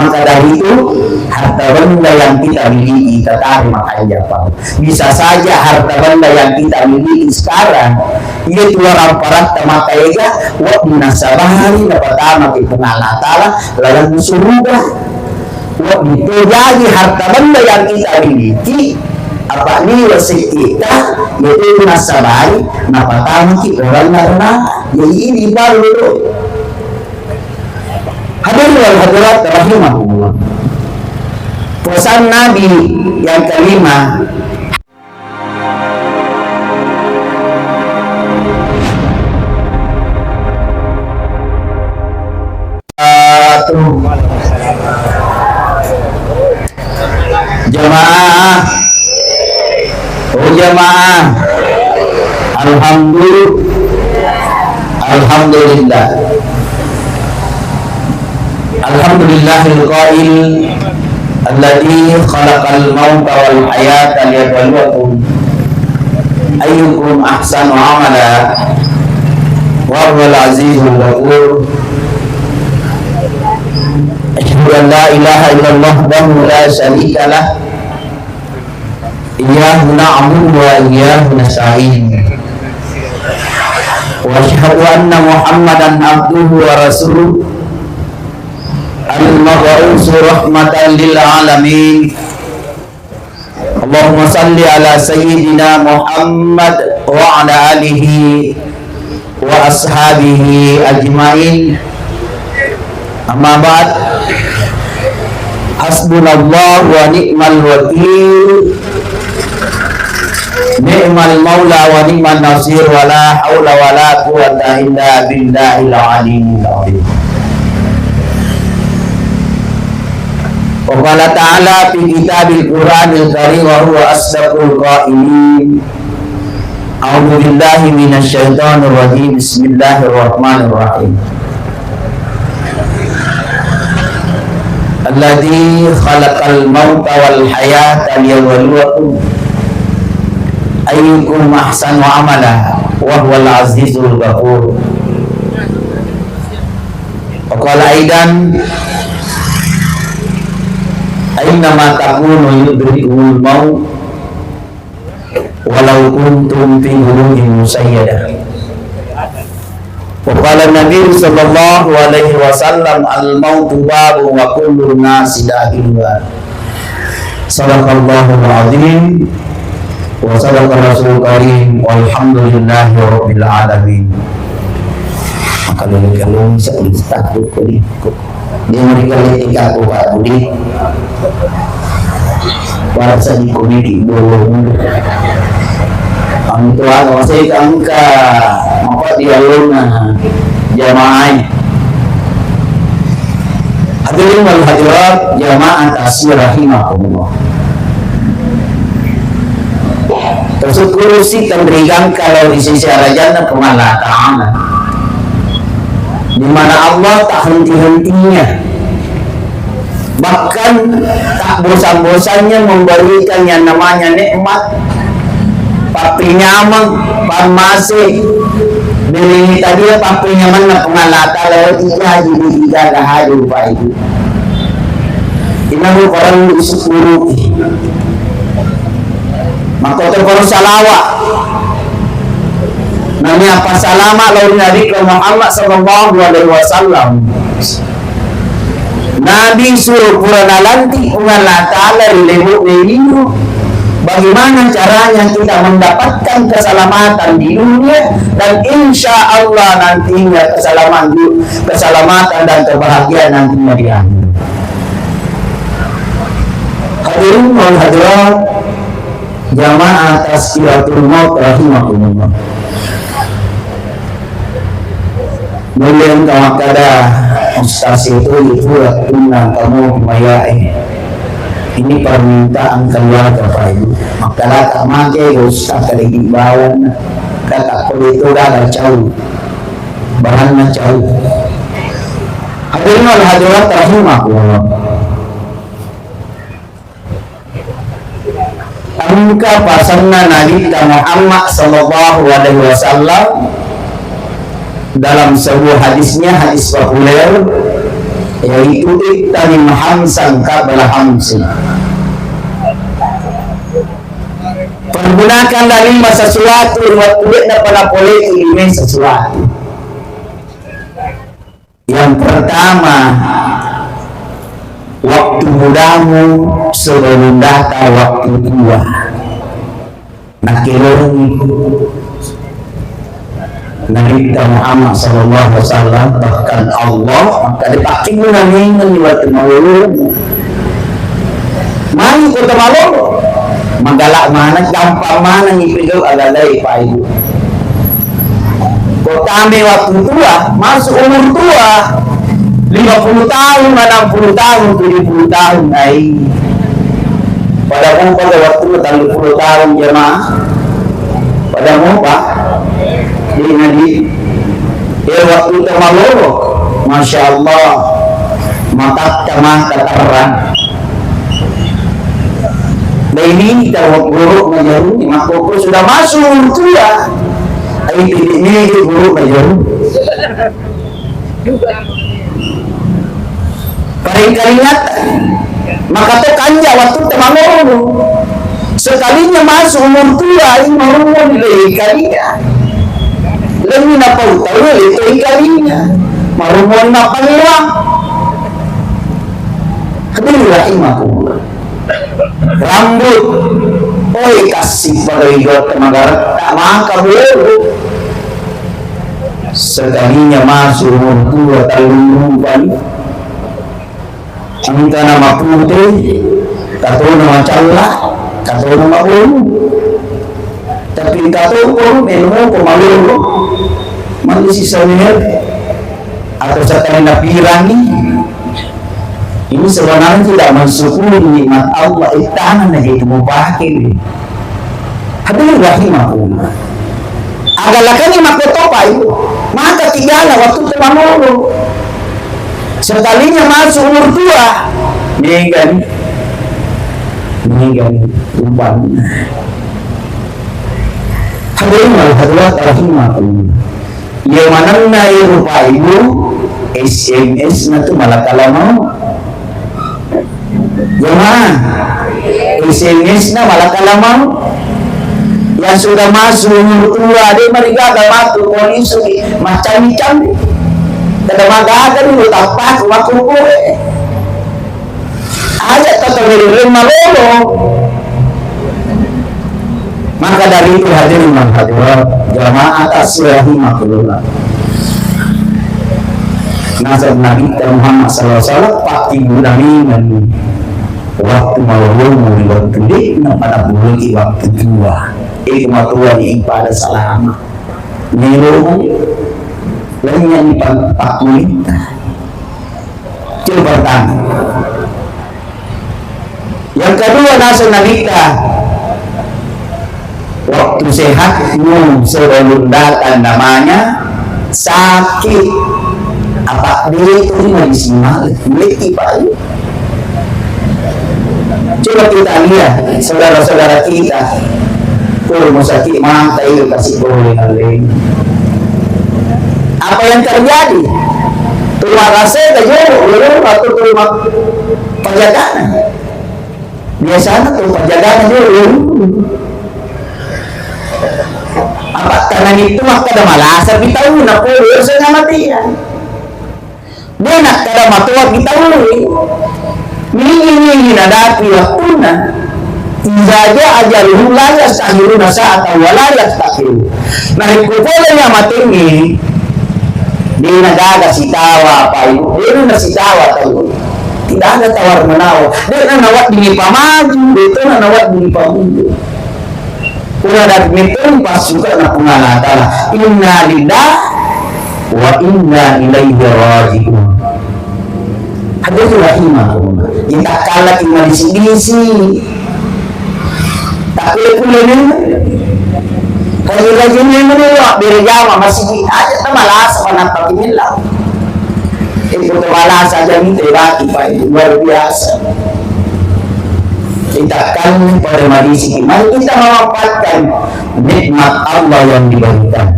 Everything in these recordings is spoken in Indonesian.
Maka dari itu harta benda yang kita miliki kita tarik makanya Pak. Bisa saja harta benda yang kita miliki sekarang itu orang parat maka ya wa minasabari dapat amat pengalatala lalu surga. Wa itu jadi harta benda yang kita miliki apa ini wasik kita yaitu nasabari dapat amat orang karena jadi ini baru itu. Hadirin wal hadirat rahimahumullah. Pesan Nabi yang kelima, jamaah, jamaah, alhamdulillah. Alhamdulillahil qail alladzi khalaqal mauta wal hayata liyabluwakum ayyukum ahsanu amala wa huwal azizul ghafur. Asyhadu an la ilaha illallah wahdahu la syarika lah iyyahu na'budu wa iyyahu nasta'in wa asyhadu anna muhammadan abduhu wa rasuluh al-mab'uts rahmatan lil alamin. Allahumma salli ala sayyidina Muhammad wa ala alihi wa ashabihi ajmain. Amma ba'd. Hasbunallah wa ni'mal wakil. Ni'mal maula wa ni'mal nasir wa la haula wa la quwwata illa billahil aliyyil azim. Wa ta'ala fi kitabil Qur'anil Karim wa huwa asdaqul qailin. A'udzu billahi minasy syaithanir rajim. Bismillahirrahmanirrahim. Alladzi khalaqal mauta wal hayata liyabluwakum ayyukum ahsanu amala wa huwal azizul ghafur. Wa qala aidan innama takunu yudrikul maut walau kuntum fi burujin musayyadah. Wa qala Nabi sallallahu alaihi wasallam al-mautu babu wa kullu nasi dakhilha. Sadaqallahul azim wa sadaqa rasul karim walhamdulillahi rabbil alamin. Maka kalau bisa takut dia memberikan etika kepada Budi para di komedi bolong ang tuwa kasi angka mapat dialog na jamaah. Hadirin wal hadirat jamaah tasir rahimahumullah. Tersyukur sih memberikan kalau di sisi rajana pengalaman di mana Allah tak henti-hentinya, bahkan tak bosan-bosannya memberikan yang namanya nikmat. Papi nyaman, pamase, beli tadi papi nyaman na pengalata lewat jadi tidak ada hadir pak itu. Inamu orang isukuru, maka terus salawat. Namanya apa salama lalu Nabi Muhammad sallallahu alaihi wasallam. Nabi suruh purana lanti ungalata lelebu leliru. Bagaimana caranya kita mendapatkan keselamatan di dunia dan insya Allah nantinya keselamatan dan kebahagiaan nantinya di akhirat. Hadirin wal hadirat jamaah tazkiratul maut rahimahumullah. Mulian kamakada ustaz itu punna kamu mayai. Ini permintaan keluarga Pak Ibu. Maka tak make ustaz kaligi bawan kata itu dah jauh. Bahannya jauh. Hadirin wal hadirat rahimahumullah. Angka pasangan Nabi Muhammad sallallahu alaihi wasallam dalam sebuah hadisnya, hadis populer, yaitu iktanim hamsan qabla hamsin. Pergunakanlah 5 sesuatu waktu tidak pada boleh ini sesuatu. Yang pertama, waktu mudamu sebelum datang waktu tua. Nah, kilung Nabi Muhammad sallallahu alaihi wasallam bahkan Allah maka dipakai menangin waktu malu. Mari kita malu. Menggalak mana, gampang mana ngipidul alalai Pak Ibu. Kau kami waktu tua, masuk umur tua 50 tahun, 60 tahun, 70 tahun naik. Pada waktu 30 tahun jemaah. Pada Pak di waktu terlalu, Masya Allah, mata terang. Nah ini kita buruk menjauh, maka sudah masuk tua. Ini buruk menjauh. Keringat, maka tu kanja waktu terlalu. Sekalinya masuk umur tua, ini mau dari kalinya. Lagi napa tahu itu kalinya. Marumon napa nilang. Hadirin rahimakumullah. Rambut, oi kasih pada hidup tenaga tak mangka bulu. Sekalinya masuk umur tua terlalu banyak. Minta nama putih, kata nama calah, kata nama bulu. Tapi kata bulu menu pemalu, mana sisa atau sekalinya pirangi. Ini sebenarnya tidak mensyukuri nikmat Allah. Tangan aja itu mau pakai. Hadirin rahimahullah. Agalakan nikmat topa itu. Maka tidaklah waktu terlalu. Sekalinya masuk umur tua, meninggal tumpang. Hadirin rahimahullah. Yang mana naik rupa ibu SMS itu malah kalau mau. Jangan SMS na malah kalamang yang sudah masuk umur tua dia mereka akan masuk polisi macam-macam kada magaga dulu tapak wakuku aja tetap dari malolo. Maka dari itu hadirin hadirat jamaah atas rahimahullah. Nazar Nabi Muhammad SAW pasti gunain waktu malam waktu ini pada bulan waktu tua tua yang pada selama niru lainnya pak minta coba pertama. Yang kedua Nazar Nabi waktu sehat sebelum datang namanya sakit. Apa dia itu medisinal miliki Pak. Coba kita lihat saudara-saudara kita rumah sakit mata itu kasih boleh lain. Apa yang terjadi? Rumah rasa kejauh atau rumah penjagaan. Biasanya tuh penjagaan dulu. Apa karena itu maka ada malas tapi tahu nak boleh saya matian. Dia nak kada matuak kita uli ini nadapi waktuna izaja ajaluhu la yastahiluna sa'ata wa la yastahilu. Nah ikukulanya matingi dia nagaga sitawa apa itu dia na sitawa tahu tidak ada tawar menawar dia na nawat dini pamaju dia na nawat dini pamundu kuna datmitun pas juga na pungalatala inna lillahi wa inna ilaihi raji'un. Hadirin rahimahullah. Yang tak kalah tinggal di sini tak boleh ni. Kalau lagi ni menolak berjamaah masih ada temalas mana pakai milah. Itu temalas saja ni terati Pak luar biasa. Kita akan pada majlis ini. Mari kita memanfaatkan nikmat Allah yang diberikan.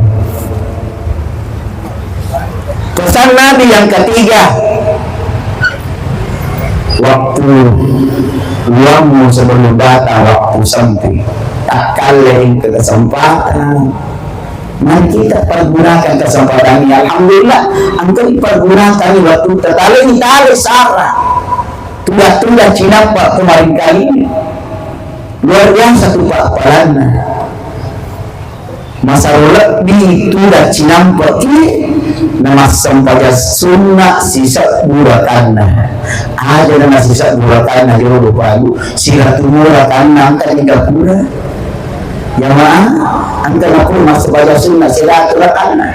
Pesan Nabi yang ketiga waktu uangmu sebelum datang waktu sampai, tak kalahin ke kesempatan. Mari kita pergunakan kesempatan ini. Alhamdulillah, engkau dipergunakan waktu tertali Sarah. Tulah Cina Pak kemarin kali ini. Luar biasa tuh Pak Palana. Masalah di tulah Cina Pak ini nama sempaja sunnah sisa burakanna. Ada nama sisa burakanna di Rodo Pagu. Silaturahmi angkat hingga pura. Jamaah, angkat aku masuk pada sunnah silaturahmi.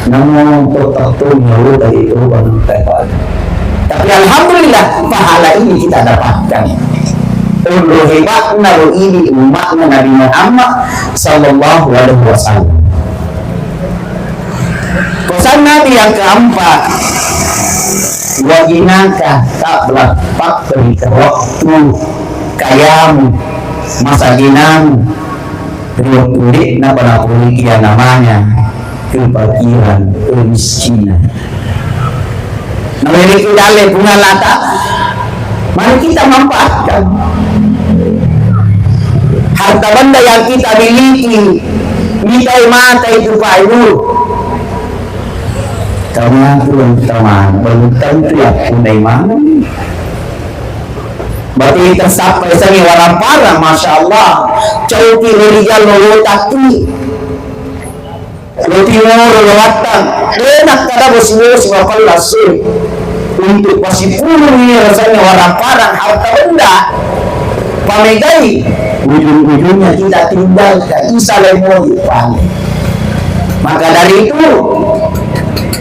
Namun tertentunya dari itu baru terdapat. Tapi alhamdulillah pahala ini kita dapatkan. Untuk hebatnya ini umatnya Nabi Muhammad Sallallahu Alaihi Wasallam. Pesan Nabi yang keempat, wajinaka tablah fakri waktu kayamu masa ginamu kulit pada kuliah namanya kebakiran kemiskinan. Memiliki dalil bunga lata, mari kita manfaatkan harta benda yang kita miliki. Mitai mata itu Pak Ibu, kamu belum teman, belum tentu ya punai mana. Berarti tersampai sini warna parah, masya Allah. Cauti rijal lalu takti, roti moro lewatan, enak kada bos-bos bapak sih. Untuk pasti puluh ini rasanya warna parah harta benda. Pamegai ujung-ujungnya kita tinggalkan isa lemoi paling. Maka dari itu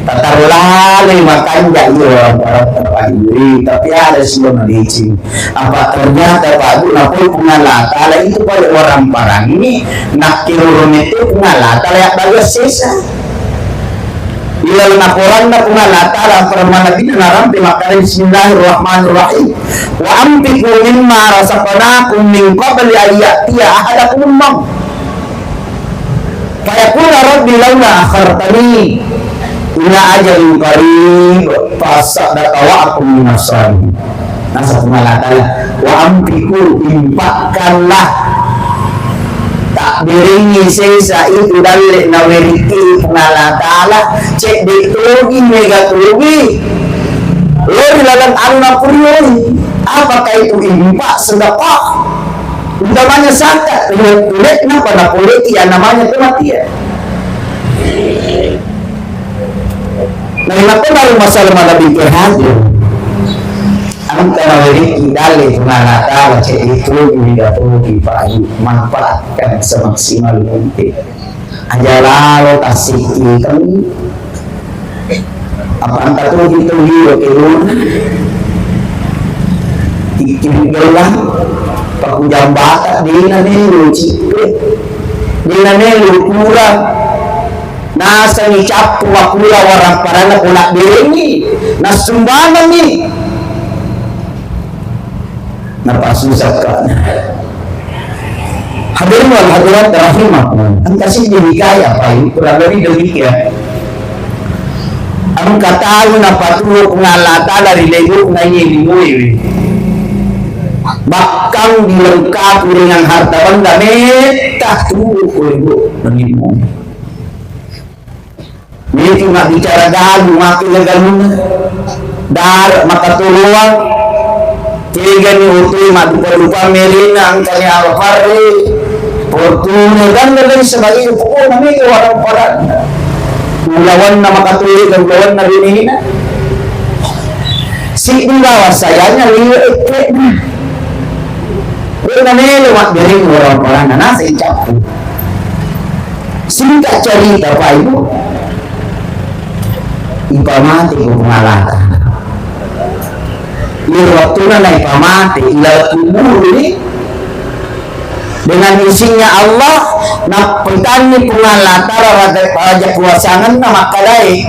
taruhlah makan jauh para terpagi, tapi ada sebelum licin. Apa ternyata Pak Guna pun pengalata itu pada orang parang ini nak kirurun itu pengalata yang bagus sisa. Bila laporan na pengalata lang permana kita narampi maka Bismillahirrahmanirrahim. Wa ampiku mimma rasaqnakum min qabli ayatiya ahadakum maut. Fayaqula rabbi laula akhartani ila ajalin qarib fasadaqakum minasalihin. Nasa pengalata wa ampiku impakkanlah biringi sesa itu dalil naweriti pengalatala cek ditugi mega tugi lo dilalang anak kurioi apakah itu impak sedekah utamanya zakat kulit pada kulit yang namanya kematian. Nah ini baru masalah mana bikin hadir angka naweriti dalil pengalatala cek itu mega tugi pagi manfaatkan semaksimal mungkin. Aja lalu tasiki kami apa angka tuh gitu dia kelun ikin gelang paku jambata dina nelu cipre dina nelu kurang nasa ni capu wakula warang parana kulak biringi nasumbangan nih napa susah kan hadirin wal hadirat rahimakumullah. Angka sih jadi kaya Pak ini kurang lebih demikian. Angka tahu napa tuh pengalata dari lego nanya dimui. Bakang dilengkapi dengan harta benda metah tuh lego menimui. Ini cuma bicara galu makin legalnya dar maka turuan tiga ni utuh madu pelupa melina angkanya alfari fortuna dan lain sebagainya pokok namanya orang orang ulawan nama katulik dan ulawan nabi ini si bawa sayanya lihat namanya lewat dari orang-orang nasi capu singkat cerita Pak Ibu ipamati pengalatan waktu naik pamati ila kubur ini dengan isinya Allah nak petani pengalata raja kuasangan nama kadai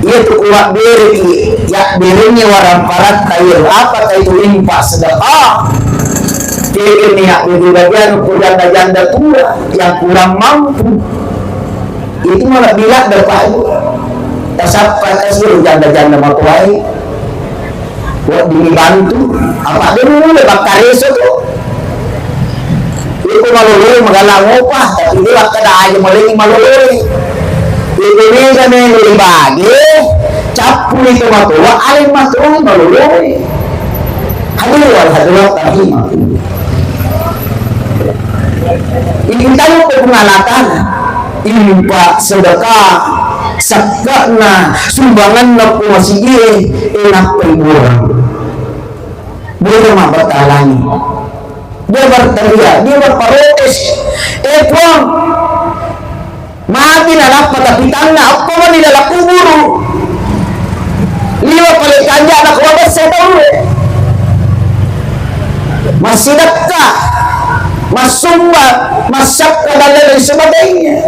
ia tu kuat beri ya berinya warang parat kayu apa itu impak sedekah ini ya itu bagian janda tua yang kurang mampu itu malah bilang dapat tasapkan kasih janda-janda matuai buat dibantu apa dia dulu bakal reso tuh itu maluluy magalang upah tapi dia bakal aja maling maluluy itu nih kan yang dibagi capu itu matua alim matua maluluy hadir tapi ini tahu pengalatan ini pak sedekah sakana sumbangan na po sige enak pemurang dia mah bertalangi dia berteriak dia berprotes puang mati na napatapitang na ako man nila kuburo liwa palit kanya na kuwabas sa taon masidak ka masumbat masak ka dalal sa bagaynya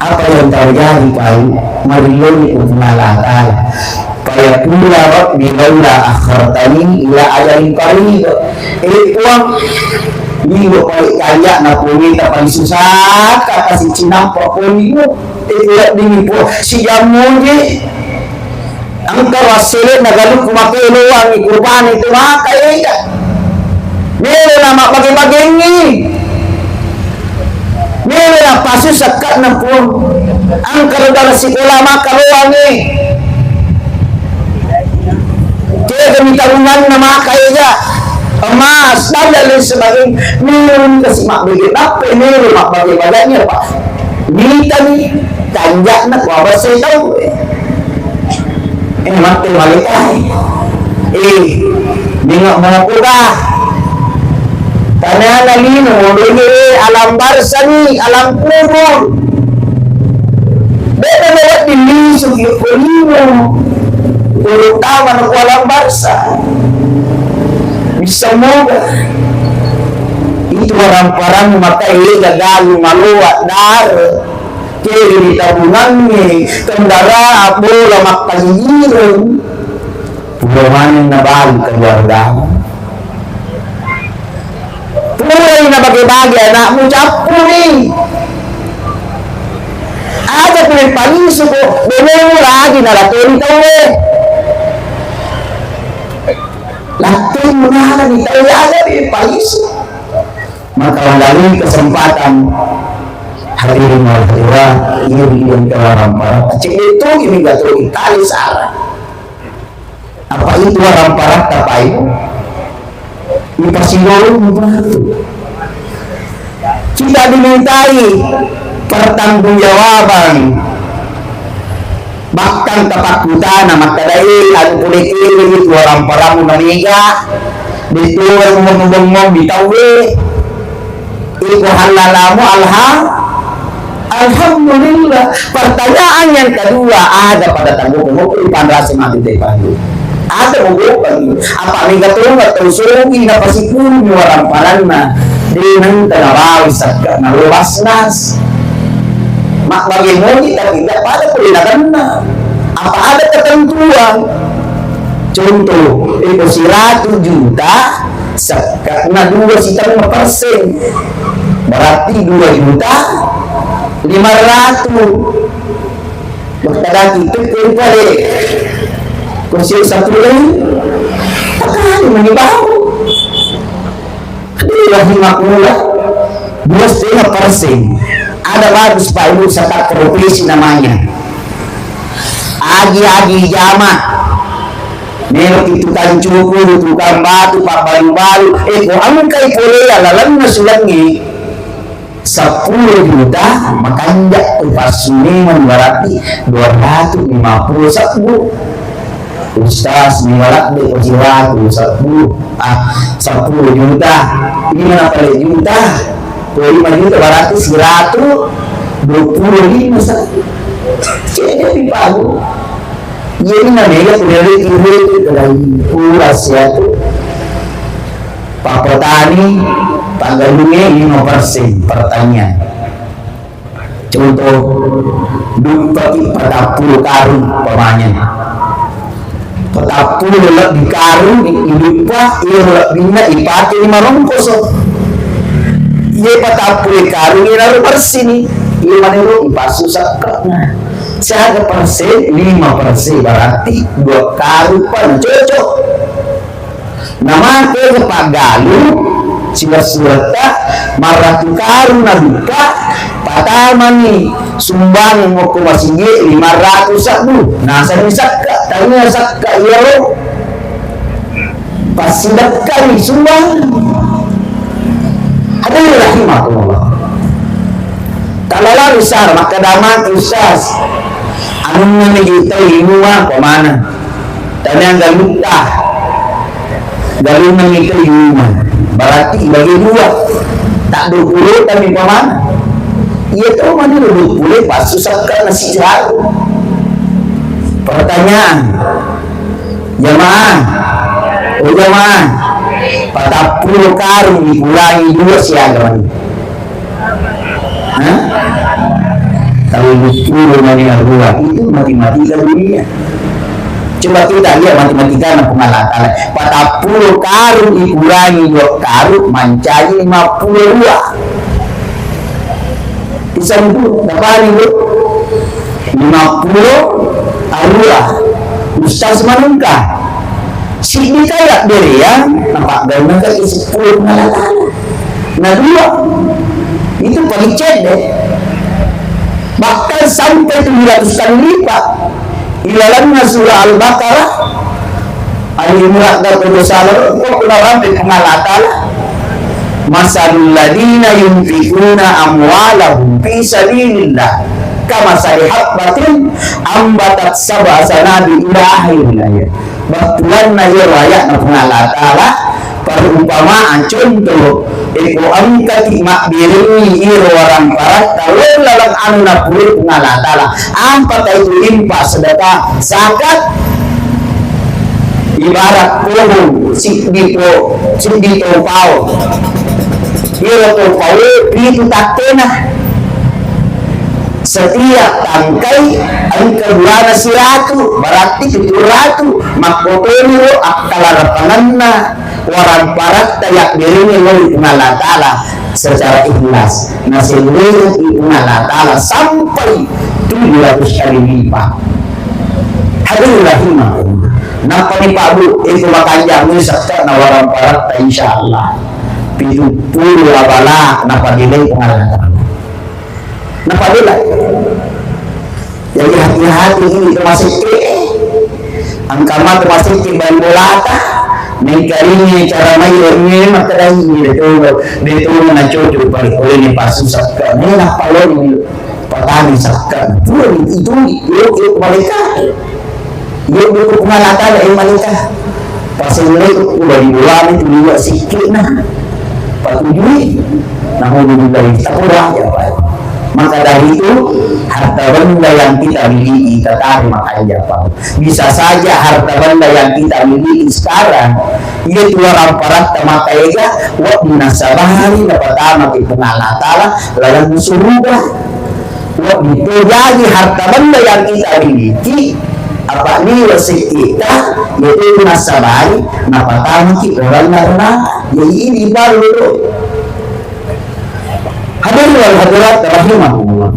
apa yang terjadi kau mariloni pengalatan kayak pula Rabbi laula akhartani ila ajalin qarib uang minggu kali kaya na pumita pang susah kata si cinampa punimu tidak dinipo si jamuji ang kawasili nagaluk kumakilo ang ikurban itu makai meron na bagi-bagingi meron pasu sakat na po ang karadala si ulama kaluwangi kaya gamitarungan na makaya emas dalal sebagai meron kasi makbigit apa meron makbagay-bagay pa minta ni tanjak na kwabasay daw mati malitay bingok mga puga tanah lino dili alam barsani alam kubur beda lewat dilisuk yukulino terutama ng alam barsa bisa moga itu orang-orang makai gagalu maluat dar kiri tabungannya kendara bola makaliran pulang na bali keluarga mulai na bagi-bagi anakmu capu nih ada pilih pagi suku bener lagi na laturi tahu laturi mana nih tahu ada pilih pagi maka melalui kesempatan hadirin hadirat ini yang orang-orang kecil itu ini gak tahu Itali salah apa itu orang-orang apa itu dipasingolong kita dimintai pertanggungjawaban bahkan ketakutan maka dari aku kulit ini itu orang-orang menikah dituang ngomong-ngomong ditawe itu halalamu alhamdulillah. Pertanyaan yang kedua ada pada tanggung di pandrasi mati depan ada mengumpul apa nih terus suruhi na pasipun orang parana dengan tenawawi sakit na luas nas mak bagaimana kita tidak pada perlindakan apa ada ketentuan contoh itu 100 juta sakit na 2,5% berarti 2 juta 500 magtaga itu pwede kursi satu lagi takkan menibau lagi makmula 2,5% ada bagus Pak Ibu sekat profesi namanya agi-agi jama merok itu kan cukur tukang batu pak baru-baru kok amun kai boleh lalang na sulangi 10 juta makanya pas suniman berarti 250 Ustaz niwalak di ujiwatu 10 juta ini mana paling juta 25 juta berarti 125 jadi pipagu jadi namanya pendiri itu dari pulas ya tuh Pak Petani Pak Galungnya 5% pertanyaan contoh dumpati 40 karung pemanya 40 lelak di karung ilupa iya lelak bina ipati 5 rongkos iya 40 karung iya lalu bersih nih iya manero ipasu sakaknya Siaga persen, 5% berarti 2 karupan cocok. Nama ke Pak Galuh sila-silata maratu karu na duka patama ni sumbang mo ko masige 500 sabu nasa ni sakka tanya sakka iyo pasidak kami sumbang ada yang rahimahullah talala besar maka damat usas anong nanigita inuwa pamana tanya galung ng ikayuman berarti bagi 2 tak 20 kami pamana iya tahu mana 20 pas susahkan nasi jago. Pertanyaan jamaah jamaah 40 karung dikurangi 2 siaga mana kalau 20 mana 2 itu matematika dunia. Coba kita lihat matematika dan pengalaman 40 karung dikurangi 2 karung mencari 52 bisa itu berapa nih 50 arwah Ustaz manungkah si dikayak dari ya nampak gaunnya ke 10 pengalaman nah 2 itu paling cedek bahkan sampai 700 kali lipat ilalannya surah Al-Baqarah Al-Imran dan Al-Salah kok kenapa pengalatala masalul ladina yunfikuna amwalahum fi sabilillah kama sarihabbatin ambatat sab'a sanabi ila akhir ayat batuan na riwayat na pengalatala perumpamaan contoh iku angkati makbirini iro orang parat kalau lalang anu na pulih pengalatala ampat itu impa sedekah zakat ibarat pohon sikdito pao iro to pao itu tak tenah setiap tangkai ang kadulana si ratu berarti itu ratu makpotoni lo akalarapanan na warang parat tayak dirinya lo pengalatala secara ikhlas nasilnya pengalatala sampai 700 kali lipat hadir rahimahullah nampak ni Pak Bu itu makanya ini sakta na warang parat ta insyaallah 70 abala napadilay pengalatala napadilay jadi hati-hati ini termasuk ang kamar termasuk bahan bolata nengkarinya cara mayornya makadai dito na cocok balik oleh ni pasusap ka nah palon patani sakka itu yuk malika yuk pengalatan ay malika pasulay udah dibulan itu juga sikit nah patujui nahululillah takurang ya Pak. Maka dari itu harta benda yang kita miliki tetapi makanya Pak bisa saja harta benda yang kita miliki sekarang itu orang parat tamakaiga wa minasabahari dapat tamak pengalatala lalang surga wa itu jadi harta benda yang kita miliki apa nilai kita yaitu nasabari dapat tamak orang neraka jadi ini baru hadirin wal hadirat rahimahullah.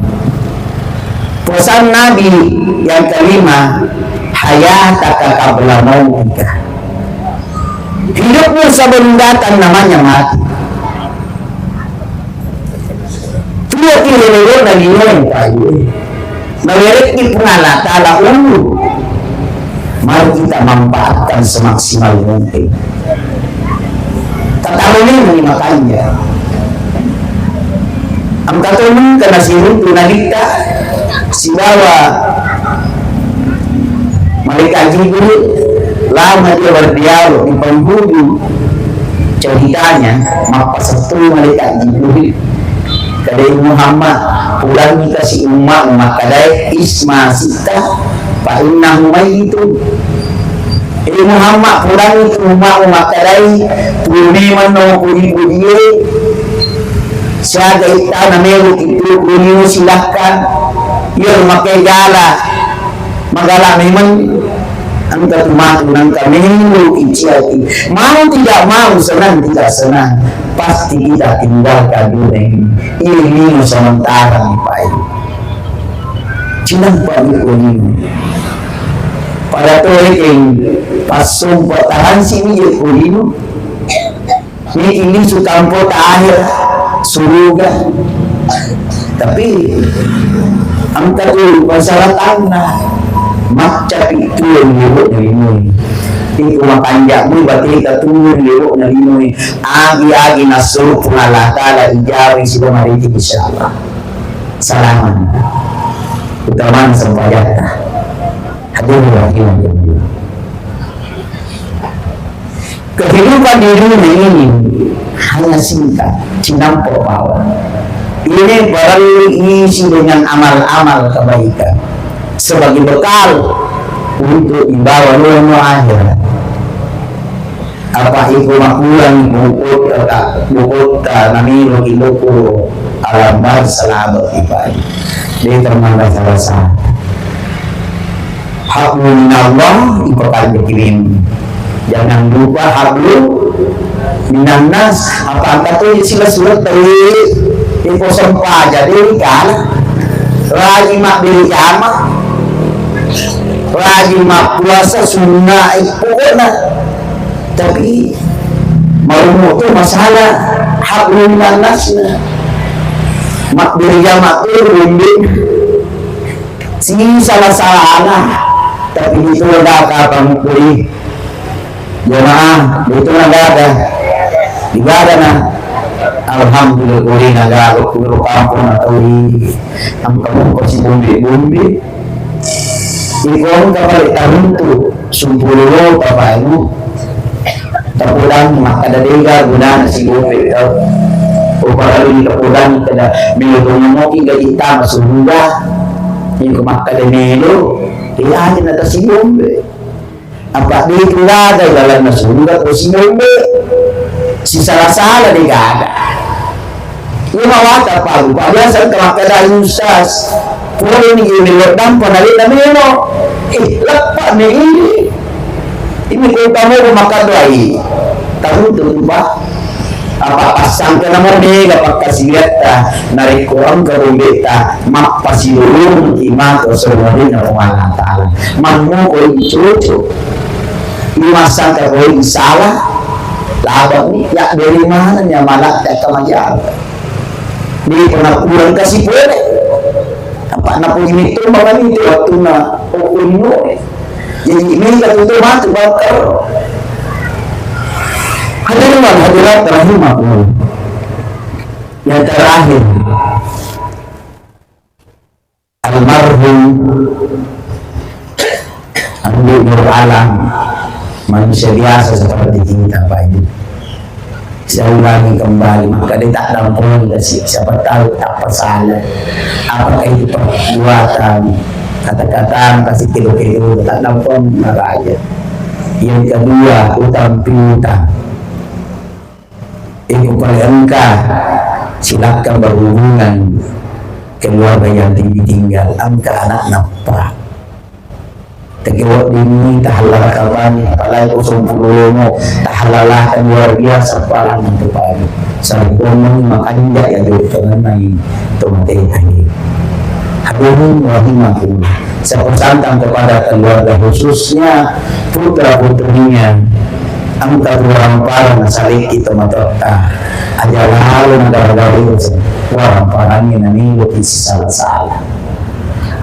Pesan Nabi yang kelima, hayataka qabla mautika. Hidupmu sebelum datang namanya mati. Tuh kira-kira lagi yang kayu. Memiliki pengalatala ulu. Mari kita manfaatkan semaksimal mungkin. Ketahui makanya. Ang katulong ka na tunalita si bawa malika Jibril lama dia berdialog di penghulu ceritanya mapasatu malika Jibril kadai Muhammad pulang kita si umat makadai isma sita pa innahu mayitu Muhammad pulang itu umat makadai puni mano puni siaga ita na meron itu kunin silahkan yun makegala magala memang ang katumato ng kamero ichiyati mau tidak mau senang tidak senang pasti kita tinggalkan dunia ini sementara Pak Cinampak ikunin. Pada tulikin pasumpo tahan sini ikunin. Ini sukampo tahir suruga. Tapi ang katuloy pasalatan na makcap itu yang lirok na limoy. Hindi kumakanya mo, bati katuloy lirok na limoy. Agi-agi na surup ngalatala, ijawin sila maritig insyaAllah. Salaman. Utaman sa payata. Hadir mo ilang yun. Kehidupan di dunia ini hanya singkat, cinampok bawah. Ini barang diisi dengan amal-amal kebaikan sebagai bekal untuk dibawa dunia akhirat. Apa itu makulang bukut namilo iloko alam bar salabat ibadi. Dia termanda salah. Hablum minallah ipakal dikirim. Jangan lupa hablum minannas. Apa itu sila surat dari ipo sempa jadi kan rajin mak beli jama rajin mak puasa sunnah pokoknya. Tapi mau itu masalah hablum minannas mak beli jama itu bimbing sini salah tapi itu ada apa beli jemaah itu ada ibadah na alhamdulillah nagaro puro kampung atau ang kampung si bumbi ikaw kapal tarunto sumpulo papaano tapulang makadaliga guna na si bumbi o para rin tapulang kada minutong mo kigayita masunuga yung kumakadamelo iyanin na ta si bumbi apa di ada dalam nasunuga o si bumbi si salah-salah di gada. Yung mawata pa, biasa kamakada usas. Puro ni iniwardang panalin na mino. Lakpa ni ini. Ini ko kamo kumakadway. Taruto ba? Apa pasang ka naman ni kapag kasigata narikuang karubita mapasiulong iman o sumunin na kumalang ta'ala. Manmo ko yung chucho. Iwasan ka ko yung salah. Labang ni, ya dari mana niya malakta kamayan. Hindi ko na kurang kasi pwede. Apa na po ginito mga nito waktu na ukunno eh. Jadi ini katutuman tubakar. Hadirat rahimahullah. Yang terakhir almarhum Abdul Nur Alam, manusia biasa seperti kita Pak Ibu. Saya ulangi kembali, maka dia tak dalam pondasi. Siapa tahu tak bersalah. Apakah itu perbuatan, kata-kata kasih kilo-kilo tak dalam pondasi. Yang kedua, utang piutang. Ibu engkau silakan berhubungan keluarga yang ditinggal. Angka anak nampak. Tegiwat dini tahalah kapan palai usung puluhmu tahalalah kan luar biasa parang itu pagi saripun makanya ya dokter nai tomate tadi hadirin rahimahullah saya pesankan kepada keluarga khususnya putra putrinya angka orang parang saling kita matota aja lalu negara itu orang parangnya namilu isi salah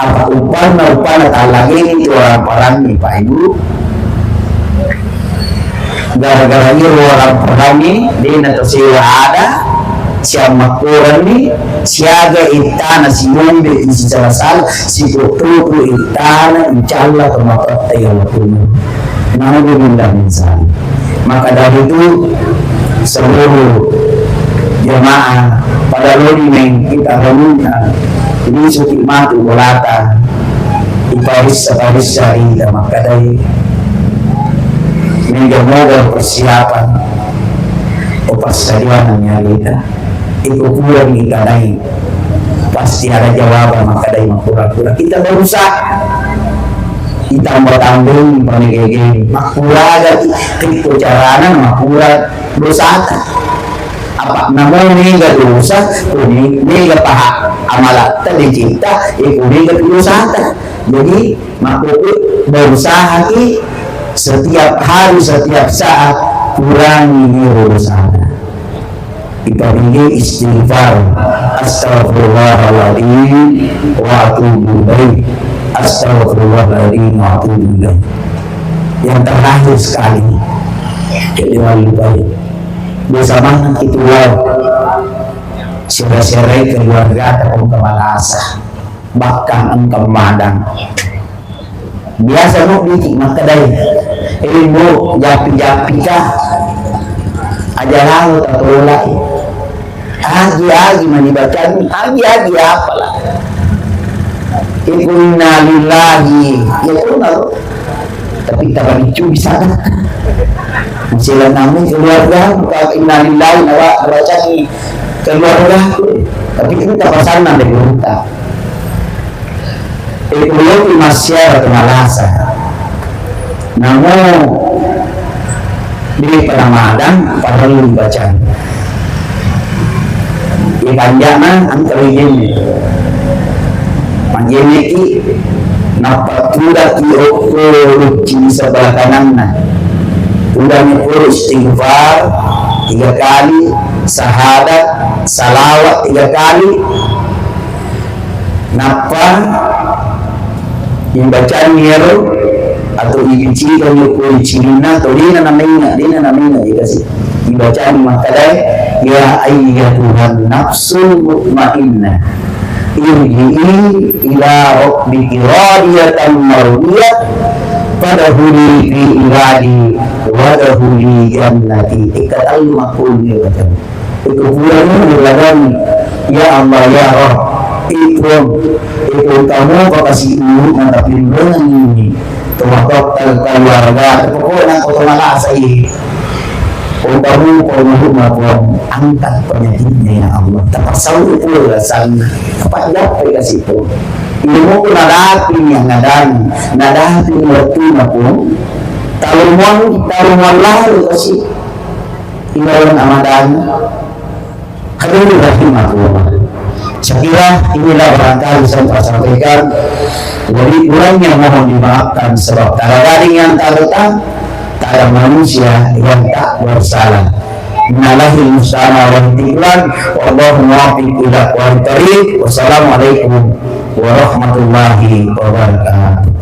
apa upana talagin itu orang ni Pak Ibu gara-gara ini orang ni dia nanti siwa ada siya makuran ni siaga itana si mumbi si salasal si tutupu itana inshallah kemapatay ang makunan namin minsan maka dari itu seluruh jemaah pada lori yang kita ramukan ini suki mati bolata iparis kita maka dari moga persiapan o pasarian ng nyalita ikukulang ikanay pasti ada jawaban maka dari makura-kura kita berusaha itambah-tambah panigiging makura tipu caranan makura berusaha apa namun ini gak dosa ini gak paha amalat dicipta ikuti berusaha. Jadi makhluk berusaha setiap hari setiap saat kurangi urusan. Kita ini istighfar, astagfirullahaladzim wa atubu ilaih, astagfirullahaladzim wa atubu ilaih. Yang terakhir sekali, kedua baik. Bersama itu sore-sore keluarga terus kemalasa, bahkan engkau madang. Biasa mau bikin maka dari ilmu japi-japi kah? Ajalah tak terulai. Agi-agi manibakan, agi-agi apalah. Inna lillahi, ya benar. Tapi tak berbicu bisa kan? Masih namun keluarga, inna lillahi baca ni keluarga. Tapi kita pasangan dari kita. Ekonomi masyarakat malasa. Namun di Ramadan perlu dibaca. Ikan jangan antara ini, panjang ini, nampak tidak diukur di sebelah kanannya. Sudah diukur istighfar 3 kali, syahadat, salawat 3 kali, nampak dibaca niro atau dibicarakan diukur cina atau dina namanya dikasih. Dibaca di makadai ya ayyatuhan nafsul mutmainnah irji'i ila rabbiki radiyatan mardiyah fadkhuli fi ibadi wadkhuli jannati. Ikat al-maqulni wajah itu bulannya berlagan ya Allah ya Rabb itu kamu kasih ibu tapi dengan ini terwakaf keluarga pokoknya kau merasa kamu maupun angkat penyakitnya ya Allah. Terpaksa itu sana. Tepat jawab kasih itu. Ilmu nadapi yang nadapi waktu maupun taruman lalu kasih. Ibarat Ramadan. Hadirin rahimahullah. Saya kira inilah barangkali saya sampaikan. Jadi kurangnya mohon dimaafkan sebab kadang-kadang yang tak datang. Tak ada manusia yang tak bersalah. Innalahil musta'an wa intiqlan wallahu muwaffiq ila aqwamit thariq. Wassalamualaikum warahmatullahi wabarakatuh.